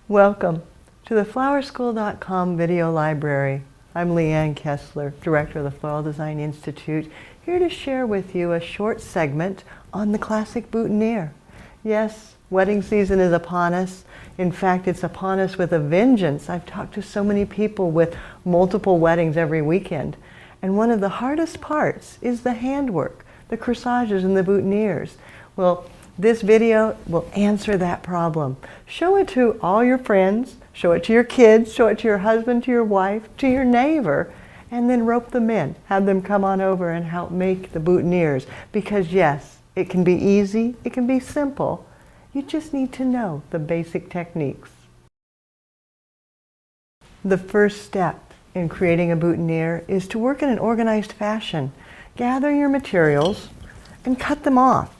Welcome to the FlowerSchool.com video library. I'm Leanne Kessler, Director of the Floral Design Institute, here to share with you a short segment on the classic boutonniere. Yes, wedding season is upon us. In fact, it's upon us with a vengeance. I've talked to so many people with multiple weddings every weekend. And one of the hardest parts is the handwork, the corsages and the boutonnieres. Well, this video will answer that problem. Show it to all your friends, show it to your kids, show it to your husband, to your wife, to your neighbor, and then rope them in. Have them come on over and help make the boutonnieres. Because yes, it can be easy, it can be simple. You just need to know the basic techniques. The first step in creating a boutonniere is to work in an organized fashion. Gather your materials and cut them off.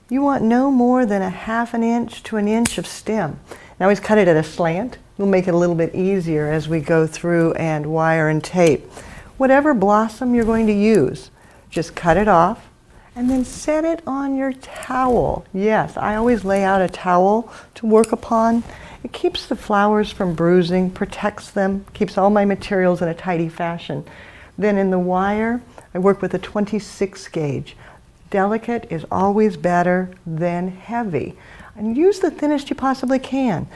You want no more than a ½ inch to an inch of stem. Now always cut it at a slant. We'll make it a little bit easier as we go through and wire and tape. Whatever blossom you're going to use, just cut it off and then set it on your towel. Yes, I always lay out a towel to work upon. It keeps the flowers from bruising, protects them, keeps all my materials in a tidy fashion. Then in the wire, I work with a 26 gauge. Delicate is always better than heavy. And use the thinnest you possibly can.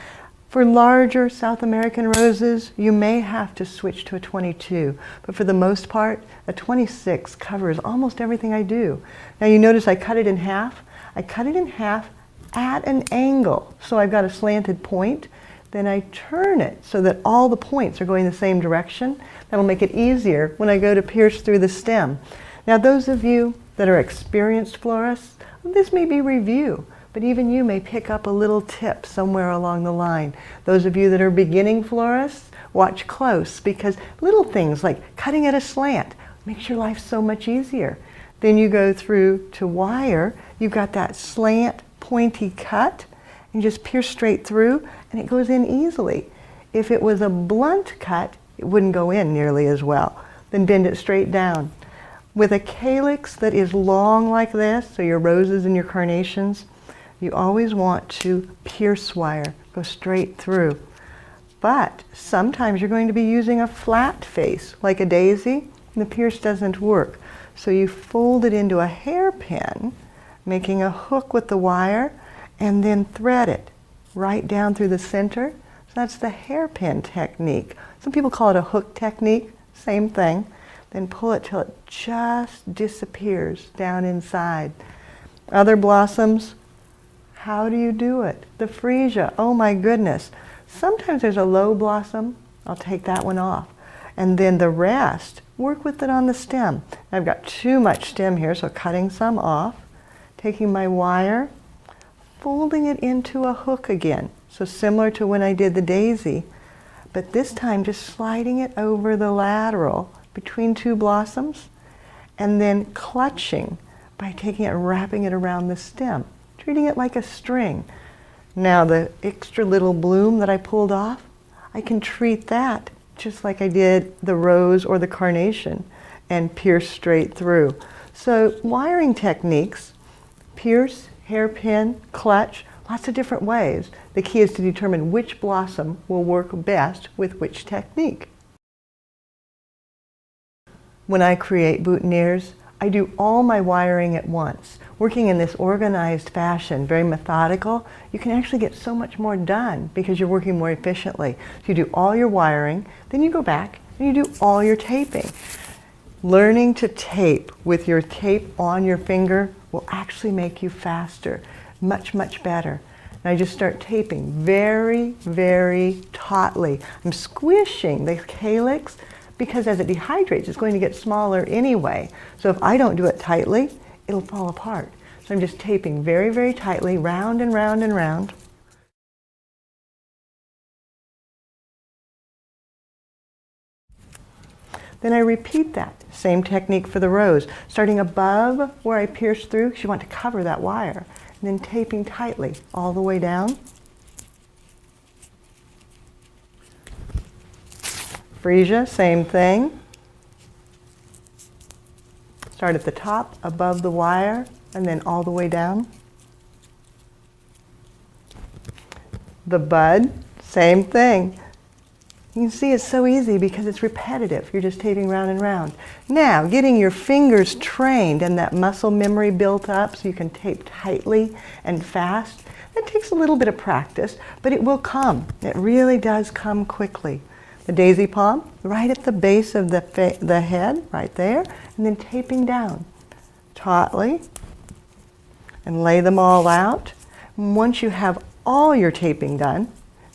For larger South American roses, you may have to switch to a 22. But for the most part, a 26 covers almost everything I do. Now you notice I cut it in half. I cut it in half at an angle. So I've got a slanted point. Then I turn it so that all the points are going the same direction. That'll make it easier when I go to pierce through the stem. Now those of you that are experienced florists, this may be review, but even you may pick up a little tip somewhere along the line. Those of you that are beginning florists, watch close, because little things like cutting at a slant makes your life so much easier. Then you go through to wire, you've got that slant pointy cut, and just pierce straight through, and it goes in easily. If it was a blunt cut, it wouldn't go in nearly as well. Then bend it straight down. With a calyx that is long like this, so your roses and your carnations, you always want to pierce wire, go straight through. But sometimes you're going to be using a flat face, like a daisy, and the pierce doesn't work. So you fold it into a hairpin, making a hook with the wire, and then thread it right down through the center. So that's the hairpin technique. Some people call it a hook technique, same thing. Then pull it till it just disappears down inside. Other blossoms, how do you do it? The freesia, oh my goodness. Sometimes there's a low blossom, I'll take that one off. And then the rest, work with it on the stem. I've got too much stem here, so cutting some off, taking my wire, folding it into a hook again. So similar to when I did the daisy, but this time just sliding it over the lateral between two blossoms, and then clutching by taking it and wrapping it around the stem, treating it like a string. Now the extra little bloom that I pulled off, I can treat that just like I did the rose or the carnation and pierce straight through. So wiring techniques, pierce, hairpin, clutch, lots of different ways. The key is to determine which blossom will work best with which technique. When I create boutonnieres, I do all my wiring at once. Working in this organized fashion, very methodical, you can actually get so much more done because you're working more efficiently. So you do all your wiring, then you go back and you do all your taping. Learning to tape with your tape on your finger will actually make you faster, much, much better. And I just start taping very, very tautly. I'm squishing the calyx, because as it dehydrates, it's going to get smaller anyway. So if I don't do it tightly, it'll fall apart. So I'm just taping very, very tightly, round and round and round. Then I repeat that. Same technique for the rose. Starting above where I pierce through, because you want to cover that wire. And then taping tightly all the way down. Freesia, same thing. Start at the top, above the wire, and then all the way down. The bud, Same thing. You can see it's so easy because it's repetitive. You're just taping round and round. Now, getting your fingers trained and that muscle memory built up so you can tape tightly and fast, that takes a little bit of practice, but it will come. It really does come quickly. The daisy palm, right at the base of the head, right there, and then taping down tautly and lay them all out. And once you have all your taping done,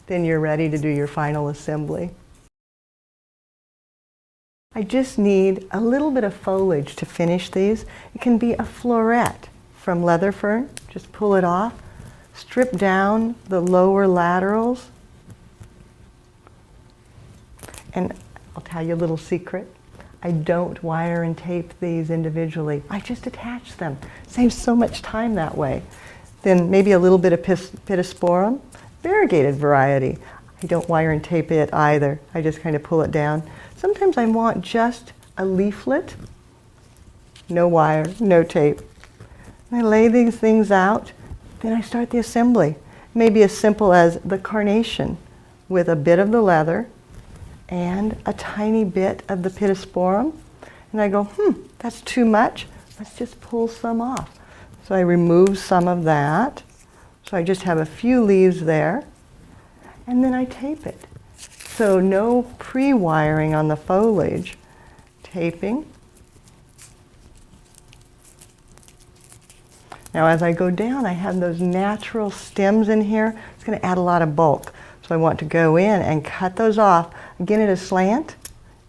then you're ready to do your final assembly. I just need a little bit of foliage to finish these. It can be a floret from leather fern. Just pull it off, strip down the lower laterals, and I'll tell you a little secret. I don't wire and tape these individually. I just attach them. Saves so much time that way. Then maybe a little bit of pittosporum, variegated variety. I don't wire and tape it either. I just kind of pull it down. Sometimes I want just a leaflet, no wire, no tape. And I lay these things out, then I start the assembly. Maybe as simple as the carnation with a bit of the leather and a tiny bit of the pittosporum. And I go, that's too much. Let's just pull some off. So I remove some of that. So I just have a few leaves there, and then I tape it. So no pre-wiring on the foliage. Taping. Now as I go down, I have those natural stems in here. It's going to add a lot of bulk. So I want to go in and cut those off, again at a slant,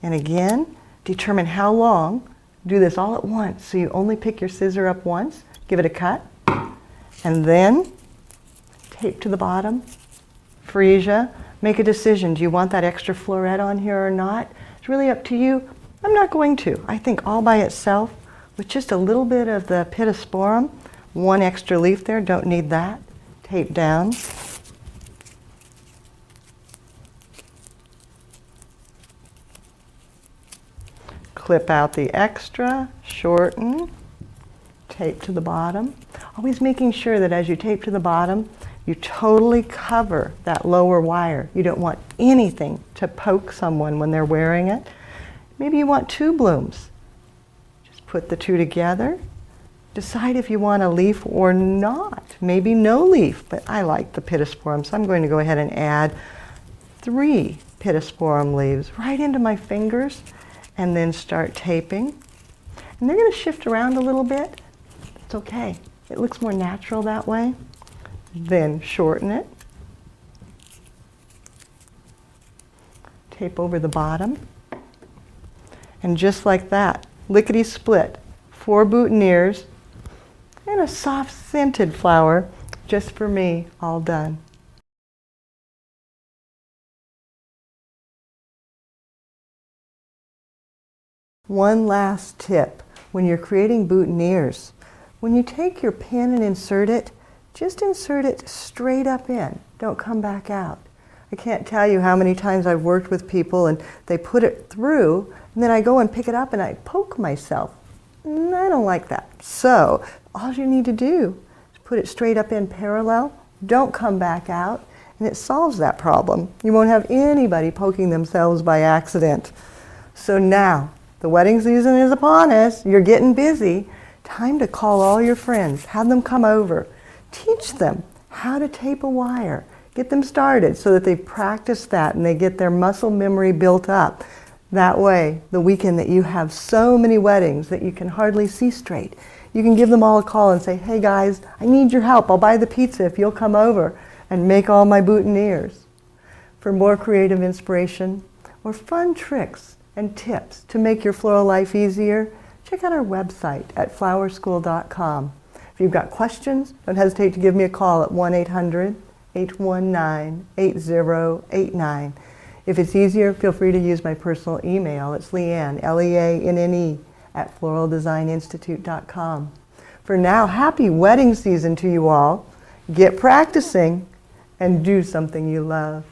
and again, determine how long. Do this all at once. So you only pick your scissor up once, give it a cut, and then tape to the bottom, freesia, make a decision. Do you want that extra floret on here or not? It's really up to you. I'm not going to. I think all by itself, with just a little bit of the pittosporum, one extra leaf there, don't need that. Tape down. Clip out the extra, shorten, tape to the bottom. Always making sure that as you tape to the bottom, you totally cover that lower wire. You don't want anything to poke someone when they're wearing it. Maybe you want two blooms. Just put the two together. Decide if you want a leaf or not. Maybe no leaf, but I like the pittosporum, so I'm going to go ahead and add 3 pittosporum leaves right into my fingers and then start taping. And they're going to shift around a little bit. It's okay. It looks more natural that way. Then shorten it. Tape over the bottom. And just like that, lickety split, 4 boutonnieres and a soft scented flower just for me, all done. One last tip when you're creating boutonnieres. When you take your pin and insert it, just insert it straight up in. Don't come back out. I can't tell you how many times I've worked with people and they put it through, and then I go and pick it up and I poke myself. And I don't like that. So all you need to do is put it straight up in parallel. Don't come back out, and it solves that problem. You won't have anybody poking themselves by accident. So now, the wedding season is upon us. You're getting busy. Time to call all your friends. Have them come over. Teach them how to tape a wire. Get them started so that they practice that and they get their muscle memory built up. That way, the weekend that you have so many weddings that you can hardly see straight, you can give them all a call and say, hey guys, I need your help. I'll buy the pizza if you'll come over and make all my boutonnieres. For more creative inspiration or fun tricks and tips to make your floral life easier, check out our website at FlowerSchool.com. If you've got questions, don't hesitate to give me a call at 1-800-819-8089. If it's easier, feel free to use my personal email. It's Leanne, Leanne, at floraldesigninstitute.com. For now, happy wedding season to you all. Get practicing and do something you love.